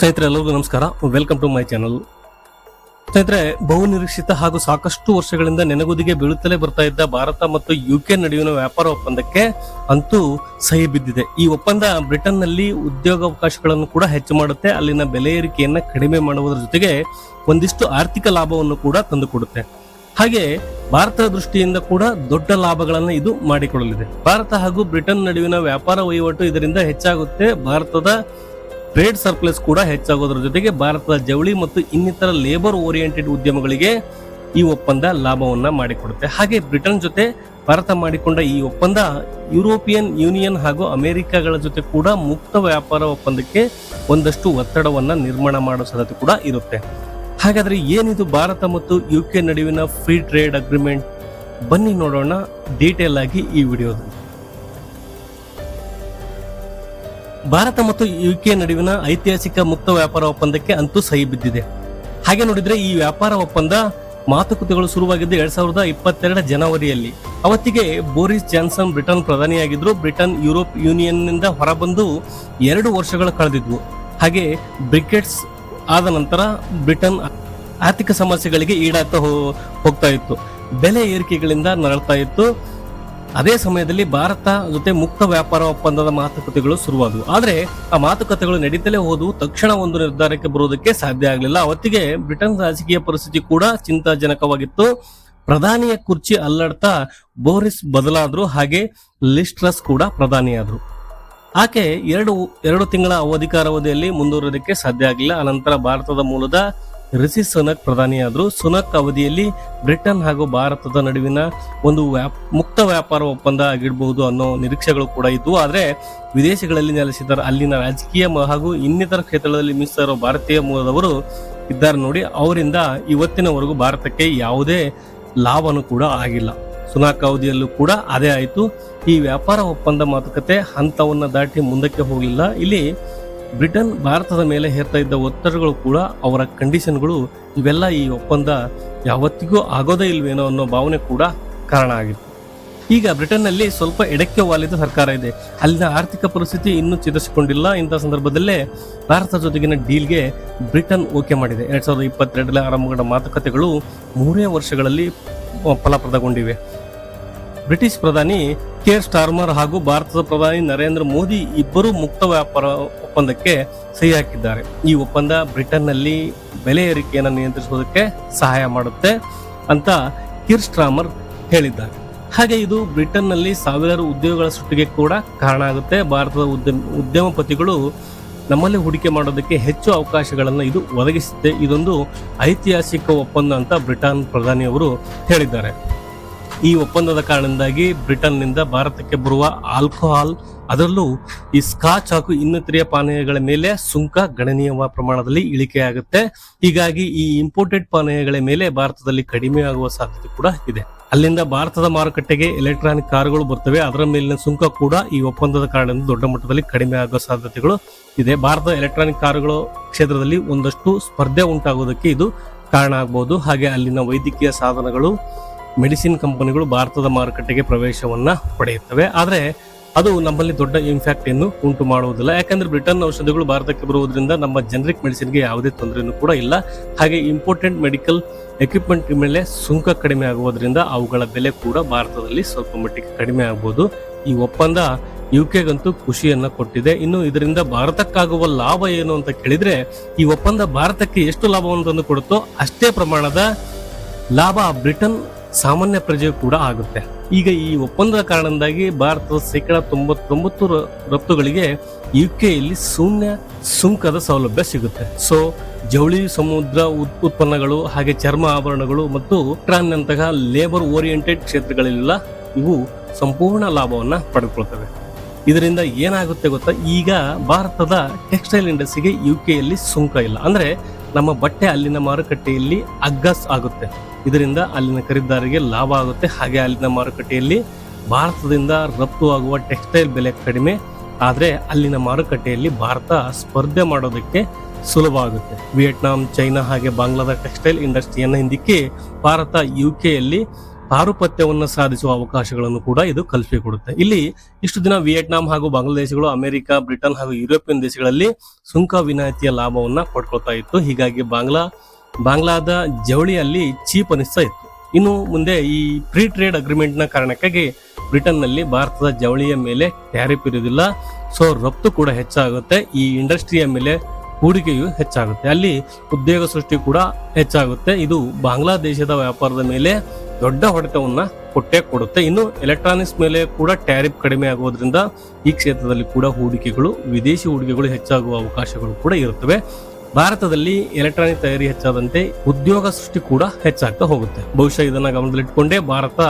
ಸ್ನೇಹಿತರೆ ಎಲ್ಲರಿಗೂ ನಮಸ್ಕಾರ, ವೆಲ್ಕಮ್ ಟು ಮೈ ಚಾನಲ್. ಸ್ನೇಹಿತರೆ, ಬಹುನಿರೀಕ್ಷಿತ ಹಾಗೂ ಸಾಕಷ್ಟು ವರ್ಷಗಳಿಂದ ನೆನಗುದಿಗೆ ಬೀಳುತ್ತಲೇ ಬರ್ತಾ ಇದ್ದ ಭಾರತ ಮತ್ತು ಯುಕೆ ನಡುವಿನ ವ್ಯಾಪಾರ ಒಪ್ಪಂದಕ್ಕೆ ಅಂತೂ ಸಹಿ ಬಿದ್ದಿದೆ. ಈ ಒಪ್ಪಂದ ಬ್ರಿಟನ್ ನಲ್ಲಿ ಉದ್ಯೋಗಾವಕಾಶಗಳನ್ನು ಕೂಡ ಹೆಚ್ಚು ಮಾಡುತ್ತೆ, ಅಲ್ಲಿನ ಬೆಲೆ ಏರಿಕೆಯನ್ನ ಕಡಿಮೆ ಮಾಡುವುದರ ಜೊತೆಗೆ ಒಂದಿಷ್ಟು ಆರ್ಥಿಕ ಲಾಭವನ್ನು ಕೂಡ ತಂದುಕೊಡುತ್ತೆ. ಹಾಗೆ ಭಾರತದ ದೃಷ್ಟಿಯಿಂದ ಕೂಡ ದೊಡ್ಡ ಲಾಭಗಳನ್ನು ಇದು ಮಾಡಿಕೊಡಲಿದೆ. ಭಾರತ ಹಾಗೂ ಬ್ರಿಟನ್ ನಡುವಿನ ವ್ಯಾಪಾರ ವಹಿವಾಟು ಇದರಿಂದ ಹೆಚ್ಚಾಗುತ್ತೆ. ಭಾರತದ ಟ್ರೇಡ್ ಸರ್ಪ್ಲಸ್ ಕೂಡ ಹೆಚ್ಚಾಗೋದ್ರ ಜೊತೆಗೆ ಭಾರತದ ಜವಳಿ ಮತ್ತು ಇನ್ನಿತರ ಲೇಬರ್ ಓರಿಯೆಂಟೆಡ್ ಉದ್ಯಮಗಳಿಗೆ ಈ ಒಪ್ಪಂದ ಲಾಭವನ್ನ ಮಾಡಿಕೊಡುತ್ತೆ. ಹಾಗೆ ಬ್ರಿಟನ್ ಜೊತೆ ಭಾರತ ಮಾಡಿಕೊಂಡ ಈ ಒಪ್ಪಂದ ಯುರೋಪಿಯನ್ ಯೂನಿಯನ್ ಹಾಗೂ ಅಮೆರಿಕಗಳ ಜೊತೆ ಕೂಡ ಮುಕ್ತ ವ್ಯಾಪಾರ ಒಪ್ಪಂದಕ್ಕೆ ಒಂದಷ್ಟು ಒತ್ತಡವನ್ನ ನಿರ್ಮಾಣ ಮಾಡೋ ಸಾಧ್ಯತೆ ಕೂಡ ಇರುತ್ತೆ. ಹಾಗಾದ್ರೆ ಏನಿದು ಭಾರತ ಮತ್ತು ಯುಕೆ ನಡುವಿನ ಫ್ರೀ ಟ್ರೇಡ್ ಅಗ್ರಿಮೆಂಟ್? ಬನ್ನಿ ನೋಡೋಣ ಡೀಟೇಲ್ ಆಗಿ ಈ ವಿಡಿಯೋದಲ್ಲಿ. ಭಾರತ ಮತ್ತು ಯುಕೆ ನಡುವಿನ ಐತಿಹಾಸಿಕ ಮುಕ್ತ ವ್ಯಾಪಾರ ಒಪ್ಪಂದಕ್ಕೆ ಅಂತೂ ಸಹಿ ಬಿದ್ದಿದೆ. ಹಾಗೆ ನೋಡಿದ್ರೆ ಈ ವ್ಯಾಪಾರ ಒಪ್ಪಂದ ಮಾತುಕತೆಗಳು ಶುರುವಾಗಿದ್ದು 2022 ಜನವರಿಯಲ್ಲಿ. ಅವತ್ತಿಗೆ ಬೋರಿಸ್ ಜಾನ್ಸನ್ ಬ್ರಿಟನ್ ಪ್ರಧಾನಿಯಾಗಿದ್ರು. ಬ್ರಿಟನ್ ಯುರೋಪ್ ಯೂನಿಯನ್ ನಿಂದ ಹೊರಬಂದು 2 ವರ್ಷಗಳು ಕಳೆದಿದ್ವು. ಹಾಗೆ ಬ್ರಿಕೆಟ್ಸ್ ಆದ ನಂತರ ಬ್ರಿಟನ್ ಆರ್ಥಿಕ ಸಮಸ್ಯೆಗಳಿಗೆ ಈಡಾಗ್ತಾ ಹೋಗ್ತಾ ಇತ್ತು, ಬೆಲೆ ಏರಿಕೆಗಳಿಂದ ನರಳ್ತಾ ಇತ್ತು. ಅದೇ ಸಮಯದಲ್ಲಿ ಭಾರತ ಜೊತೆ ಮುಕ್ತ ವ್ಯಾಪಾರ ಒಪ್ಪಂದದ ಮಾತುಕತೆಗಳು ಶುರುವಾದವು. ಆದ್ರೆ ಆ ಮಾತುಕತೆಗಳು ನಡೀತಲೇ ಹೋದವು, ತಕ್ಷಣ ಒಂದು ನಿರ್ಧಾರಕ್ಕೆ ಬರುವುದಕ್ಕೆ ಸಾಧ್ಯ ಆಗಲಿಲ್ಲ. ಅವತ್ತಿಗೆ ಬ್ರಿಟನ್ ರಾಜಕೀಯ ಪರಿಸ್ಥಿತಿ ಕೂಡ ಚಿಂತಾಜನಕವಾಗಿತ್ತು. ಪ್ರಧಾನಿಯ ಕುರ್ಚಿ ಅಲ್ಲಾಡ್ತಾ ಬೋರಿಸ್ ಬದಲಾದ್ರು, ಹಾಗೆ ಲಿಸ್ ಟ್ರಸ್ ಕೂಡ ಪ್ರಧಾನಿಯಾದ್ರು. ಆಕೆ ಎರಡು ತಿಂಗಳ ಅಧಿಕಾರಾವಧಿಯಲ್ಲಿ ಮುಂದುವರಿಯೋದಕ್ಕೆ ಸಾಧ್ಯ ಆಗಲಿಲ್ಲ. ಅನಂತರ ಭಾರತದ ಮೂಲದ ರಿಷಿ ಸುನಕ್ ಪ್ರಧಾನಿಯಾದ್ರು. ಸುನಕ್ ಅವಧಿಯಲ್ಲಿ ಬ್ರಿಟನ್ ಹಾಗೂ ಭಾರತದ ನಡುವಿನ ಒಂದು ಮುಕ್ತ ವ್ಯಾಪಾರ ಒಪ್ಪಂದ ಆಗಿರಬಹುದು ಅನ್ನೋ ನಿರೀಕ್ಷೆಗಳು ಕೂಡ ಇದ್ವು. ಆದ್ರೆ ವಿದೇಶಗಳಲ್ಲಿ ನೆಲೆಸಿದ ಅಲ್ಲಿನ ರಾಜಕೀಯ ಹಾಗೂ ಇನ್ನಿತರ ಕ್ಷೇತ್ರದಲ್ಲಿ ಮಿಶ್ರ ಭಾರತೀಯ ಮೂಲದವರು ಇದ್ದಾರೆ ನೋಡಿ, ಅವರಿಂದ ಇವತ್ತಿನವರೆಗೂ ಭಾರತಕ್ಕೆ ಯಾವುದೇ ಲಾಭನೂ ಕೂಡ ಆಗಿಲ್ಲ. ಸುನಾಕ್ ಅವಧಿಯಲ್ಲೂ ಕೂಡ ಅದೇ ಆಯಿತು. ಈ ವ್ಯಾಪಾರ ಒಪ್ಪಂದ ಮಾತುಕತೆ ಹಂತವನ್ನ ದಾಟಿ ಮುಂದಕ್ಕೆ ಹೋಗಲಿಲ್ಲ. ಇಲ್ಲಿ ಬ್ರಿಟನ್ ಭಾರತದ ಮೇಲೆ ಹೇರ್ತಾ ಇದ್ದ ಒತ್ತಡಗಳು ಕೂಡ, ಅವರ ಕಂಡೀಷನ್ಗಳು, ಇವೆಲ್ಲ ಈ ಒಪ್ಪಂದ ಯಾವತ್ತಿಗೂ ಆಗೋದೇ ಇಲ್ವೇನೋ ಅನ್ನೋ ಭಾವನೆ ಕೂಡ ಕಾರಣ ಆಗಿತ್ತು. ಈಗ ಬ್ರಿಟನ್ ನಲ್ಲಿ ಸ್ವಲ್ಪ ಎಡಕ್ಕೆ ವಾಲಿದ ಸರ್ಕಾರ ಇದೆ. ಅಲ್ಲಿನ ಆರ್ಥಿಕ ಪರಿಸ್ಥಿತಿ ಇನ್ನೂ ಚೇತರಿಸಿಕೊಂಡಿಲ್ಲ. ಇಂಥ ಸಂದರ್ಭದಲ್ಲೇ ಭಾರತ ಜೊತೆಗಿನ ಡೀಲ್ಗೆ ಬ್ರಿಟನ್ ಓಕೆ ಮಾಡಿದೆ. 2022 ಆರಂಭಗೊಂಡ ಮಾತುಕತೆಗಳು 3 ವರ್ಷಗಳಲ್ಲಿ ಫಲಪ್ರದಗೊಂಡಿವೆ. ಬ್ರಿಟಿಷ್ ಪ್ರಧಾನಿ ಕೇರ್ ಸ್ಟಾರ್ಮರ್ ಹಾಗೂ ಭಾರತದ ಪ್ರಧಾನಿ ನರೇಂದ್ರ ಮೋದಿ ಇಬ್ಬರು ಮುಕ್ತ ವ್ಯಾಪಾರ ಒಪ್ಪಂದಕ್ಕೆ ಸಹಿ ಹಾಕಿದ್ದಾರೆ. ಈ ಒಪ್ಪಂದ ಬ್ರಿಟನ್ ನಲ್ಲಿ ಬೆಲೆ ಏರಿಕೆಯನ್ನು ನಿಯಂತ್ರಿಸುವುದಕ್ಕೆ ಸಹಾಯ ಮಾಡುತ್ತೆ ಅಂತ ಕೀರ್ ಸ್ಟಾರ್ಮರ್ ಹೇಳಿದ್ದಾರೆ. ಹಾಗೆ ಇದು ಬ್ರಿಟನ್ ನಲ್ಲಿ ಸಾವಿರಾರು ಉದ್ಯೋಗಗಳ ಸೃಷ್ಟಿಗೆ ಕೂಡ ಕಾರಣ ಆಗುತ್ತೆ. ಭಾರತದ ಉದ್ಯಮಪತಿಗಳು ನಮ್ಮಲ್ಲಿ ಹೂಡಿಕೆ ಮಾಡೋದಕ್ಕೆ ಹೆಚ್ಚು ಅವಕಾಶಗಳನ್ನು ಇದು ಒದಗಿಸುತ್ತೆ. ಇದೊಂದು ಐತಿಹಾಸಿಕ ಒಪ್ಪಂದ ಅಂತ ಬ್ರಿಟನ್ ಪ್ರಧಾನಿಯವರು ಹೇಳಿದ್ದಾರೆ. ಈ ಒಪ್ಪಂದದ ಕಾರಣದಿಂದಾಗಿ ಬ್ರಿಟನ್ ನಿಂದ ಭಾರತಕ್ಕೆ ಬರುವ ಆಲ್ಕೋಹಾಲ್, ಅದರಲ್ಲೂ ಈ ಸ್ಕಾಚ್ ಹಾಗೂ ಇನ್ನಿತರ ಪಾನೀಯಗಳ ಮೇಲೆ ಸುಂಕ ಗಣನೀಯ ಪ್ರಮಾಣದಲ್ಲಿ ಇಳಿಕೆಯಾಗುತ್ತೆ. ಹೀಗಾಗಿ ಈ ಇಂಪೋರ್ಟೆಡ್ ಪಾನೀಯಗಳ ಮೇಲೆ ಭಾರತದಲ್ಲಿ ಕಡಿಮೆ ಆಗುವ ಸಾಧ್ಯತೆ ಕೂಡ ಇದೆ. ಅಲ್ಲಿಂದ ಭಾರತದ ಮಾರುಕಟ್ಟೆಗೆ ಎಲೆಕ್ಟ್ರಾನಿಕ್ ಕಾರುಗಳು ಬರ್ತವೆ, ಅದರ ಮೇಲಿನ ಸುಂಕ ಕೂಡ ಈ ಒಪ್ಪಂದದ ಕಾರಣದಿಂದ ದೊಡ್ಡ ಮಟ್ಟದಲ್ಲಿ ಕಡಿಮೆ ಆಗುವ ಸಾಧ್ಯತೆಗಳು ಇದೆ. ಭಾರತದ ಎಲೆಕ್ಟ್ರಾನಿಕ್ ಕಾರುಗಳ ಕ್ಷೇತ್ರದಲ್ಲಿ ಒಂದಷ್ಟು ಸ್ಪರ್ಧೆ ಉಂಟಾಗುವುದಕ್ಕೆ ಇದು ಕಾರಣ ಆಗಬಹುದು. ಹಾಗೆ ಅಲ್ಲಿನ ವೈದ್ಯಕೀಯ ಸಾಧನಗಳು, ಮೆಡಿಸಿನ್ ಕಂಪನಿಗಳು ಭಾರತದ ಮಾರುಕಟ್ಟೆಗೆ ಪ್ರವೇಶವನ್ನ ಪಡೆಯುತ್ತವೆ. ಆದ್ರೆ ಅದು ನಮ್ಮಲ್ಲಿ ದೊಡ್ಡ ಇಂಪ್ಯಾಕ್ಟ್ ಏನು ಉಂಟು ಮಾಡುವುದಿಲ್ಲ. ಯಾಕಂದ್ರೆ ಬ್ರಿಟನ್ ಔಷಧಿಗಳು ಭಾರತಕ್ಕೆ ಬರುವುದರಿಂದ ನಮ್ಮ ಜನರಿಕ್ ಮೆಡಿಸಿನ್ಗೆ ಯಾವುದೇ ತೊಂದರೆಯೂ ಕೂಡ ಇಲ್ಲ. ಹಾಗೆ ಇಂಪೋರ್ಟೆಂಟ್ ಮೆಡಿಕಲ್ ಎಕ್ವಿಪ್ಮೆಂಟ್ ಮೇಲೆ ಸುಂಕ ಕಡಿಮೆ ಆಗುವುದರಿಂದ ಅವುಗಳ ಬೆಲೆ ಕೂಡ ಭಾರತದಲ್ಲಿ ಸ್ವಲ್ಪ ಮಟ್ಟಿಗೆ ಕಡಿಮೆ ಆಗಬಹುದು. ಈ ಒಪ್ಪಂದ ಯುಕೆಗಂತೂ ಖುಷಿಯನ್ನ ಕೊಟ್ಟಿದೆ. ಇನ್ನು ಇದರಿಂದ ಭಾರತಕ್ಕಾಗುವ ಲಾಭ ಏನು ಅಂತ ಕೇಳಿದ್ರೆ, ಈ ಒಪ್ಪಂದ ಭಾರತಕ್ಕೆ ಎಷ್ಟು ಲಾಭವನ್ನು ತಂದು ಕೊಡುತ್ತೋ ಅಷ್ಟೇ ಪ್ರಮಾಣದ ಲಾಭ ಬ್ರಿಟನ್ ಸಾಮಾನ್ಯ ಪ್ರಜೆಯು ಕೂಡ ಆಗುತ್ತೆ. ಈಗ ಈ ಒಪ್ಪಂದದ ಕಾರಣದಿಂದಾಗಿ ಭಾರತದ 99% ರಫ್ತುಗಳಿಗೆ ಯುಕೆಯಲ್ಲಿ ಶೂನ್ಯ ಸುಂಕದ ಸೌಲಭ್ಯ ಸಿಗುತ್ತೆ. ಸೊ ಜವಳಿ, ಸಮುದ್ರ ಉತ್ಪನ್ನಗಳು, ಹಾಗೆ ಚರ್ಮ ಆಭರಣಗಳು ಮತ್ತು ನಂತಹ ಲೇಬರ್ ಓರಿಯೆಂಟೆಡ್ ಕ್ಷೇತ್ರಗಳೆಲ್ಲ ಇವು ಸಂಪೂರ್ಣ ಲಾಭವನ್ನ ಪಡೆದುಕೊಳ್ತವೆ. ಇದರಿಂದ ಏನಾಗುತ್ತೆ ಗೊತ್ತಾ, ಈಗ ಭಾರತದ ಟೆಕ್ಸ್ಟೈಲ್ ಇಂಡಸ್ಟ್ರಿಗೆ ಯುಕೆಯಲ್ಲಿ ಸುಂಕ ಇಲ್ಲ. ಅಂದ್ರೆ ನಮ್ಮ ಬಟ್ಟೆ ಅಲ್ಲಿನ ಮಾರುಕಟ್ಟೆಯಲ್ಲಿ ಅಗ್ಗಸ್ ಆಗುತ್ತೆ. ಇದರಿಂದ ಅಲ್ಲಿನ ಖರೀದಿದಾರರಿಗೆ ಲಾಭ ಆಗುತ್ತೆ. ಹಾಗೆ ಅಲ್ಲಿನ ಮಾರುಕಟ್ಟೆಯಲ್ಲಿ ಭಾರತದಿಂದ ರಫ್ತು ಆಗುವ ಟೆಕ್ಸ್ಟೈಲ್ ಬೆಲೆ ಕಡಿಮೆ, ಆದ್ರೆ ಅಲ್ಲಿನ ಮಾರುಕಟ್ಟೆಯಲ್ಲಿ ಭಾರತ ಸ್ಪರ್ಧೆ ಮಾಡೋದಕ್ಕೆ ಸುಲಭ ಆಗುತ್ತೆ. ವಿಯೆಟ್ನಾಂ, ಚೈನಾ ಹಾಗೆ ಬಾಂಗ್ಲಾದ ಟೆಕ್ಸ್ಟೈಲ್ ಇಂಡಸ್ಟ್ರಿಯನ್ನ ಹಿಂದಿಕ್ಕಿ ಭಾರತ ಯುಕೆಯಲ್ಲಿ ಪಾರುಪತ್ಯವನ್ನು ಸಾಧಿಸುವ ಅವಕಾಶಗಳನ್ನು ಕೂಡ ಇದು ಕಲ್ಪಿಸಿಕೊಡುತ್ತೆ. ಇಲ್ಲಿ ಇಷ್ಟು ದಿನ ವಿಯೆಟ್ನಾಂ ಹಾಗೂ ಬಾಂಗ್ಲಾದೇಶಗಳು ಅಮೆರಿಕ, ಬ್ರಿಟನ್ ಹಾಗೂ ಯುರೋಪಿಯನ್ ದೇಶಗಳಲ್ಲಿ ಸುಂಕ ವಿನಾಯಿತಿಯ ಲಾಭವನ್ನ ಪಡ್ಕೊಳ್ತಾ ಇತ್ತು. ಹೀಗಾಗಿ ಬಾಂಗ್ಲಾದ ಜವಳಿಯಲ್ಲಿ ಚೀಪ್ ಅನಿಸ್ತಾ ಇತ್ತು. ಇನ್ನು ಮುಂದೆ ಈ ಫ್ರೀ ಟ್ರೇಡ್ ಅಗ್ರಿಮೆಂಟ್ ನ ಕಾರಣಕ್ಕಾಗಿ ಬ್ರಿಟನ್ ನಲ್ಲಿ ಭಾರತದ ಜವಳಿಯ ಮೇಲೆ ಟ್ಯಾರಿಫ್ ಇರುವುದಿಲ್ಲ. ಸೊ ರಫ್ತು ಕೂಡ ಹೆಚ್ಚಾಗುತ್ತೆ. ಈ ಇಂಡಸ್ಟ್ರಿಯ ಮೇಲೆ ಹೂಡಿಕೆಯು ಹೆಚ್ಚಾಗುತ್ತೆ. ಅಲ್ಲಿ ಉದ್ಯೋಗ ಸೃಷ್ಟಿ ಕೂಡ ಹೆಚ್ಚಾಗುತ್ತೆ. ಇದು ಬಾಂಗ್ಲಾದೇಶದ ವ್ಯಾಪಾರದ ಮೇಲೆ ದೊಡ್ಡ ಹೊಡೆತವನ್ನ ಕೊಡುತ್ತೆ. ಇನ್ನು ಎಲೆಕ್ಟ್ರಾನಿಕ್ಸ್ ಮೇಲೆ ಕೂಡ ಟ್ಯಾರಿಫ್ ಕಡಿಮೆ ಆಗೋದ್ರಿಂದ ಈ ಕ್ಷೇತ್ರದಲ್ಲಿ ಕೂಡ ವಿದೇಶಿ ಹೂಡಿಕೆಗಳು ಹೆಚ್ಚಾಗುವ ಅವಕಾಶಗಳು ಕೂಡ ಇರುತ್ತವೆ. ಭಾರತದಲ್ಲಿ ಎಲೆಕ್ಟ್ರಾನಿಕ್ ತಯಾರಿ ಹೆಚ್ಚಾದಂತೆ ಉದ್ಯೋಗ ಸೃಷ್ಟಿ ಕೂಡ ಹೆಚ್ಚಾಗ್ತಾ ಹೋಗುತ್ತೆ. ಬಹುಶಃ ಇದನ್ನ ಗಮನದಲ್ಲಿಟ್ಟುಕೊಂಡೇ ಭಾರತ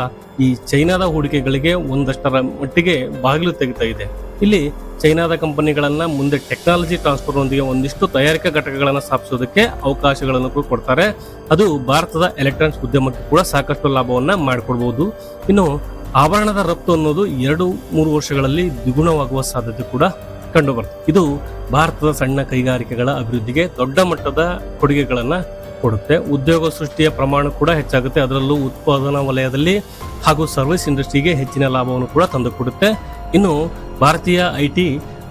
ಈ ಚೈನಾದ ಹೂಡಿಕೆಗಳಿಗೆ ಒಂದಷ್ಟರ ಮಟ್ಟಿಗೆ ಬಾಗಿಲು ತೆಗಿತಾ ಇದೆ. ಇಲ್ಲಿ ಚೈನಾದ ಕಂಪನಿಗಳನ್ನ ಮುಂದೆ ಟೆಕ್ನಾಲಜಿ ಟ್ರಾನ್ಸ್ಫರ್ ನೊಂದಿಗೆ ಒಂದಿಷ್ಟು ತಯಾರಿಕಾ ಘಟಕಗಳನ್ನ ಸ್ಥಾಪಿಸೋದಕ್ಕೆ ಅವಕಾಶಗಳನ್ನು ಕೂಡ ಕೊಡ್ತಾರೆ. ಅದು ಭಾರತದ ಎಲೆಕ್ಟ್ರಾನಿಕ್ಸ್ ಉದ್ಯಮಕ್ಕೆ ಕೂಡ ಸಾಕಷ್ಟು ಲಾಭವನ್ನ ಮಾಡಿಕೊಡ್ಬಹುದು. ಇನ್ನು ಆಭರಣದ ರಫ್ತು ಅನ್ನೋದು 2-3 ವರ್ಷಗಳಲ್ಲಿ ದ್ವಿಗುಣವಾಗುವ ಸಾಧ್ಯತೆ ಕೂಡ ಕಂಡು ಬರ್ತದೆ. ಇದು ಭಾರತದ ಸಣ್ಣ ಕೈಗಾರಿಕೆಗಳ ಅಭಿವೃದ್ಧಿಗೆ ದೊಡ್ಡ ಮಟ್ಟದ ಕೊಡುಗೆಗಳನ್ನ ಕೊಡುತ್ತೆ. ಉದ್ಯೋಗ ಸೃಷ್ಟಿಯ ಪ್ರಮಾಣ ಕೂಡ ಹೆಚ್ಚಾಗುತ್ತೆ. ಅದರಲ್ಲೂ ಉತ್ಪಾದನಾ ವಲಯದಲ್ಲಿ ಹಾಗೂ ಸರ್ವಿಸ್ ಇಂಡಸ್ಟ್ರಿಗೆ ಹೆಚ್ಚಿನ ಲಾಭವನ್ನು ಕೂಡ ತಂದುಕೊಡುತ್ತೆ. ಇನ್ನು ಭಾರತೀಯ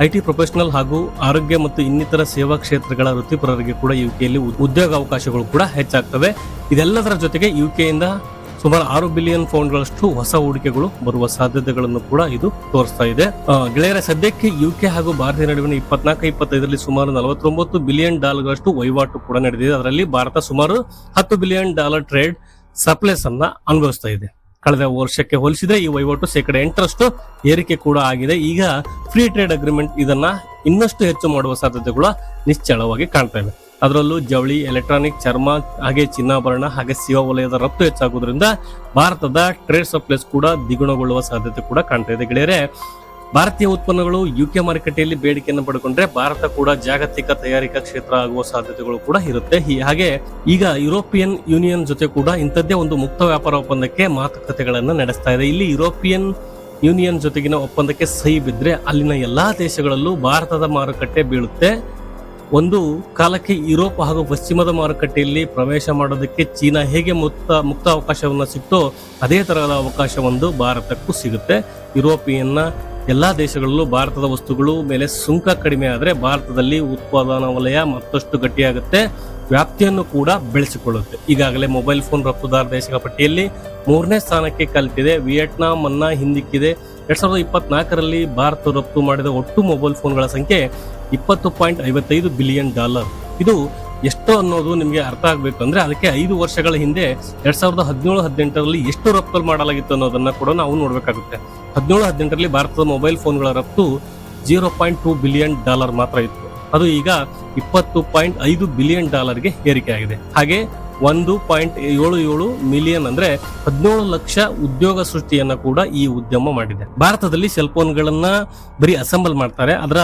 ಐಟಿ ಪ್ರೊಫೆಷನಲ್ ಹಾಗೂ ಆರೋಗ್ಯ ಮತ್ತು ಇನ್ನಿತರ ಸೇವಾ ಕ್ಷೇತ್ರಗಳ ವೃತ್ತಿಪರರಿಗೆ ಕೂಡ ಯುಕೆಯಲ್ಲಿ ಉದ್ಯೋಗ ಅವಕಾಶಗಳು ಕೂಡ ಹೆಚ್ಚಾಗ್ತವೆ. ಇದೆಲ್ಲದರ ಜೊತೆಗೆ ಯುಕೆಯಿಂದ ಸುಮಾರು 6 ಬಿಲಿಯನ್ ಪೌಂಡ್ಗಳಷ್ಟು ಹೊಸ ಹೂಡಿಕೆಗಳು ಬರುವ ಸಾಧ್ಯತೆಗಳನ್ನು ಕೂಡ ಇದು ತೋರಿಸ್ತಾ ಇದೆ. ಗೆಳೆಯರ, ಸದ್ಯಕ್ಕೆ ಯುಕೆ ಹಾಗೂ ಭಾರತೀಯ ನಡುವಿನ 24-25ರಲ್ಲಿ ಸುಮಾರು $49 ಬಿಲಿಯನ್ ವಹಿವಾಟು ಕೂಡ ನಡೆದಿದೆ. ಅದರಲ್ಲಿ ಭಾರತ ಸುಮಾರು $10 ಬಿಲಿಯನ್ ಟ್ರೇಡ್ ಸರ್ಪ್ಲಸ್ ಅನ್ನ ಅನುಭವಿಸ್ತಾ ಇದೆ. ಕಳೆದ ವರ್ಷಕ್ಕೆ ಹೋಲಿಸಿದ್ರೆ ಈ ವಹಿವಾಟು 8% ಏರಿಕೆ ಕೂಡ ಆಗಿದೆ. ಈಗ ಫ್ರೀ ಟ್ರೇಡ್ ಅಗ್ರಿಮೆಂಟ್ ಇದನ್ನ ಇನ್ನಷ್ಟು ಹೆಚ್ಚು ಮಾಡುವ ಸಾಧ್ಯತೆಗಳು ನಿಶ್ಚಳವಾಗಿ ಕಾಣ್ತಾ ಇವೆ. ಅದರಲ್ಲೂ ಜವಳಿ, ಎಲೆಕ್ಟ್ರಾನಿಕ್, ಚರ್ಮ ಹಾಗೆ ಚಿನ್ನಾಭರಣ ಹಾಗೆ ಸೇವಾ ವಲಯದ ರಫ್ತು ಹೆಚ್ಚಾಗುವುದರಿಂದ ಭಾರತದ ಟ್ರೇಡ್ ಸರ್ಪ್ಲಸ್ ಕೂಡ ದ್ವಿಗುಣಗೊಳ್ಳುವ ಸಾಧ್ಯತೆ ಕೂಡ ಕಾಣ್ತಾ ಇದೆ. ಗೆಳೆಯರೆ, ಭಾರತೀಯ ಉತ್ಪನ್ನಗಳು ಯುಕೆ ಮಾರುಕಟ್ಟೆಯಲ್ಲಿ ಬೇಡಿಕೆಯನ್ನು ಪಡೆದುಕೊಂಡ್ರೆ ಭಾರತ ಕೂಡ ಜಾಗತಿಕ ತಯಾರಿಕಾ ಕ್ಷೇತ್ರ ಆಗುವ ಸಾಧ್ಯತೆಗಳು ಕೂಡ ಇರುತ್ತೆ. ಹಾಗೆ ಈಗ ಯುರೋಪಿಯನ್ ಯೂನಿಯನ್ ಜೊತೆ ಕೂಡ ಇಂಥದ್ದೇ ಒಂದು ಮುಕ್ತ ವ್ಯಾಪಾರ ಒಪ್ಪಂದಕ್ಕೆ ಮಾತುಕತೆಗಳನ್ನ ನಡೆಸ್ತಾ ಇದೆ. ಇಲ್ಲಿ ಯುರೋಪಿಯನ್ ಯೂನಿಯನ್ ಜೊತೆಗಿನ ಒಪ್ಪಂದಕ್ಕೆ ಸಹಿ ಬಿದ್ರೆ ಅಲ್ಲಿನ ಎಲ್ಲಾ ದೇಶಗಳಲ್ಲೂ ಭಾರತದ ಮಾರುಕಟ್ಟೆ ಬೀಳುತ್ತೆ. ಒಂದು ಕಾಲಕ್ಕೆ ಯುರೋಪ್ ಹಾಗೂ ಪಶ್ಚಿಮದ ಮಾರುಕಟ್ಟೆಯಲ್ಲಿ ಪ್ರವೇಶ ಮಾಡೋದಕ್ಕೆ ಚೀನಾ ಹೇಗೆ ಮುಕ್ತ ಅವಕಾಶವನ್ನ ಸಿಕ್ತೋ ಅದೇ ತರಹದ ಅವಕಾಶ ಒಂದು ಭಾರತಕ್ಕೂ ಸಿಗುತ್ತೆ. ಯುರೋಪಿಯನ್ನ ಎಲ್ಲಾ ದೇಶಗಳಲ್ಲೂ ಭಾರತದ ವಸ್ತುಗಳು ಮೇಲೆ ಸುಂಕ ಕಡಿಮೆ ಆದರೆ ಭಾರತದಲ್ಲಿ ಉತ್ಪಾದನಾ ವಲಯ ಮತ್ತಷ್ಟು ಗಟ್ಟಿಯಾಗುತ್ತೆ, ವ್ಯಾಪ್ತಿಯನ್ನು ಕೂಡ ಬೆಳೆಸಿಕೊಳ್ಳುತ್ತೆ. ಈಗಾಗಲೇ ಮೊಬೈಲ್ ಫೋನ್ ರಫ್ತುದಾರ ದೇಶಗಳ ಪಟ್ಟಿಯಲ್ಲಿ 3ನೇ ಸ್ಥಾನಕ್ಕೆ ಕಲಿತಿದೆ. ವಿಯೆಟ್ನಾಂ ಅನ್ನ ಹಿಂದಿಕ್ಕಿದೆ. 2024ರಲ್ಲಿ ಭಾರತ ರಫ್ತು ಮಾಡಿದ ಒಟ್ಟು ಮೊಬೈಲ್ ಫೋನ್ಗಳ ಸಂಖ್ಯೆ $20.55 ಬಿಲಿಯನ್. ಇದು ಎಷ್ಟು ಅನ್ನೋದು ನಿಮಗೆ ಅರ್ಥ ಆಗ್ಬೇಕು ಅಂದ್ರೆ ಅದಕ್ಕೆ 5 ವರ್ಷಗಳ ಹಿಂದೆ 2017-18ರಲ್ಲಿ ಎಷ್ಟು ರಫ್ತು ಮಾಡಲಾಗಿತ್ತು ಅನ್ನೋದನ್ನ ಕೂಡ ನಾವು ನೋಡ್ಬೇಕಾಗುತ್ತೆ. 17-18ರಲ್ಲಿ ಭಾರತದ ಮೊಬೈಲ್ ಫೋನ್ಗಳ ರಫ್ತು $0.2 ಬಿಲಿಯನ್ ಮಾತ್ರ ಇತ್ತು. ಅದು ಈಗ $20.5 ಬಿಲಿಯನ್ ಗೆ ಏರಿಕೆ ಆಗಿದೆ. ಹಾಗೆ 1.77 ಮಿಲಿಯನ್ ಅಂದ್ರೆ 17 ಲಕ್ಷ ಉದ್ಯೋಗ ಸೃಷ್ಟಿಯನ್ನ ಕೂಡ ಈ ಉದ್ಯಮ ಮಾಡಿದೆ. ಭಾರತದಲ್ಲಿ ಸೆಲ್ ಫೋನ್ಗಳನ್ನ ಬರೀ ಅಸೆಂಬಲ್ ಮಾಡ್ತಾರೆ. ಅದರ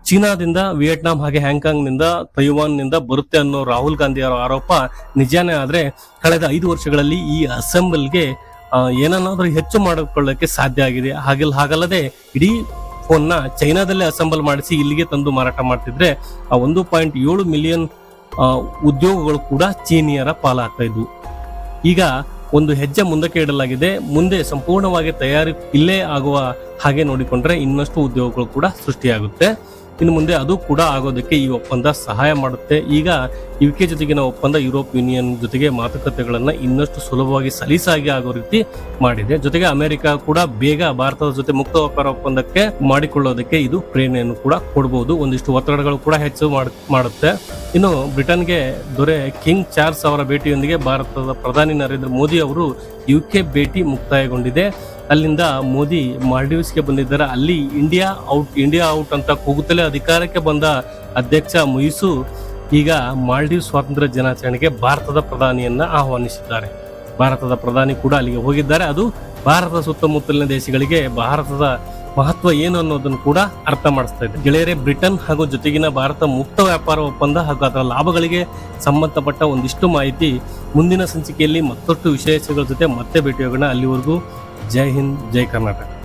ಚೀನಾದಿಂದ, ವಿಯೆಟ್ನಾಂ ಹಾಗೆ ಹ್ಯಾಂಗ್ಕಾಂಗ್ ನಿಂದ, ತೈವಾನ್ ನಿಂದ ಬರುತ್ತೆ ಅನ್ನೋ ರಾಹುಲ್ ಗಾಂಧಿ ಅವರ ಆರೋಪ ನಿಜಾನೇ ಆದ್ರೆ ಕಳೆದ 5 ವರ್ಷಗಳಲ್ಲಿ ಈ ಅಸೆಂಬಲ್ಗೆ ಏನನ್ನಾದ್ರೂ ಹೆಚ್ಚು ಮಾಡಿಕೊಳ್ಳಕ್ಕೆ ಸಾಧ್ಯ ಆಗಿದೆ. ಹಾಗಲ್ಲದೆ ಇಡೀ ಫೋನ್ ನ ಚೈನಾದಲ್ಲೇ ಅಸೆಂಬಲ್ ಮಾಡಿಸಿ ಇಲ್ಲಿಗೆ ತಂದು ಮಾರಾಟ ಮಾಡ್ತಿದ್ರೆ ಆ 1.7 ಮಿಲಿಯನ್ ಉದ್ಯೋಗಗಳು ಕೂಡ ಚೀನಿಯರ ಪಾಲಾಗ್ತಾ ಇದ್ವು. ಈಗ ಒಂದು ಹೆಜ್ಜೆ ಮುಂದಕ್ಕೆ ಇಡಲಾಗಿದೆ. ಮುಂದೆ ಸಂಪೂರ್ಣವಾಗಿ ತಯಾರಿ ಇಲ್ಲೇ ಆಗುವ ಹಾಗೆ ನೋಡಿಕೊಂಡ್ರೆ ಇನ್ನಷ್ಟು ಉದ್ಯೋಗಗಳು ಕೂಡ ಸೃಷ್ಟಿಯಾಗುತ್ತೆ. ಇನ್ನು ಮುಂದೆ ಅದು ಕೂಡ ಆಗೋದಕ್ಕೆ ಈ ಒಪ್ಪಂದ ಸಹಾಯ ಮಾಡುತ್ತೆ. ಈಗ ಯುಕೆ ಜೊತೆಗಿನ ಒಪ್ಪಂದ ಯುರೋಪ್ ಯೂನಿಯನ್ ಜೊತೆಗೆ ಮಾತುಕತೆಗಳನ್ನ ಇನ್ನಷ್ಟು ಸುಲಭವಾಗಿ ಸಲೀಸಾಗಿ ಆಗೋ ರೀತಿ ಮಾಡಿದೆ. ಜೊತೆಗೆ ಅಮೆರಿಕ ಕೂಡ ಬೇಗ ಭಾರತದ ಜೊತೆ ಮುಕ್ತ ವ್ಯಾಪಾರ ಒಪ್ಪಂದಕ್ಕೆ ಮಾಡಿಕೊಳ್ಳೋದಕ್ಕೆ ಇದು ಪ್ರೇರಣೆಯನ್ನು ಕೂಡ ಕೊಡಬಹುದು. ಒಂದಿಷ್ಟು ಒತ್ತಡಗಳು ಕೂಡ ಹೆಚ್ಚು ಮಾಡುತ್ತೆ. ಇನ್ನು ಬ್ರಿಟನ್ಗೆ ದೊರೆ ಕಿಂಗ್ ಚಾರ್ಲ್ಸ್ ಅವರ ಭೇಟಿಯೊಂದಿಗೆ ಭಾರತದ ಪ್ರಧಾನಿ ನರೇಂದ್ರ ಮೋದಿ ಅವರು ಯುಕೆ ಭೇಟಿ ಮುಕ್ತಾಯಗೊಂಡಿದೆ. ಅಲ್ಲಿಂದ ಮೋದಿ ಮಾಲ್ಡೀವ್ಸ್ಗೆ ಬಂದಿದ್ದಾರೆ. ಅಲ್ಲಿ ಇಂಡಿಯಾ ಔಟ್ ಅಂತ ಕೂಗುತ್ತಲೇ ಅಧಿಕಾರಕ್ಕೆ ಬಂದ ಅಧ್ಯಕ್ಷ ಮುಯಿಸು ಈಗ ಮಾಲ್ಡೀವ್ ಸ್ವಾತಂತ್ರ್ಯ ದಿನಾಚರಣೆಗೆ ಭಾರತದ ಪ್ರಧಾನಿಯನ್ನ ಆಹ್ವಾನಿಸಿದ್ದಾರೆ. ಭಾರತದ ಪ್ರಧಾನಿ ಕೂಡ ಅಲ್ಲಿಗೆ ಹೋಗಿದ್ದಾರೆ. ಅದು ಭಾರತದ ಸುತ್ತಮುತ್ತಲಿನ ದೇಶಗಳಿಗೆ ಭಾರತದ ಮಹತ್ವ ಏನು ಅನ್ನೋದನ್ನು ಕೂಡ ಅರ್ಥ ಮಾಡಿಸ್ತಾ ಇದೆ. ಗೆಳೆಯರೇ, ಬ್ರಿಟನ್ ಹಾಗೂ ಜೊತೆಗಿನ ಭಾರತ ಮುಕ್ತ ವ್ಯಾಪಾರ ಒಪ್ಪಂದ ಹಾಗೂ ಅದರ ಲಾಭಗಳಿಗೆ ಸಂಬಂಧಪಟ್ಟ ಒಂದಿಷ್ಟು ಮಾಹಿತಿ ಮುಂದಿನ ಸಂಚಿಕೆಯಲ್ಲಿ ಮತ್ತಷ್ಟು ವಿಶೇಷಗಳ ಜೊತೆ ಮತ್ತೆ ಭೇಟಿಯಾಗೋಣ. ಅಲ್ಲಿವರೆಗೂ ಜೈ ಹಿಂದ್, ಜೈ ಕರ್ನಾಟಕ.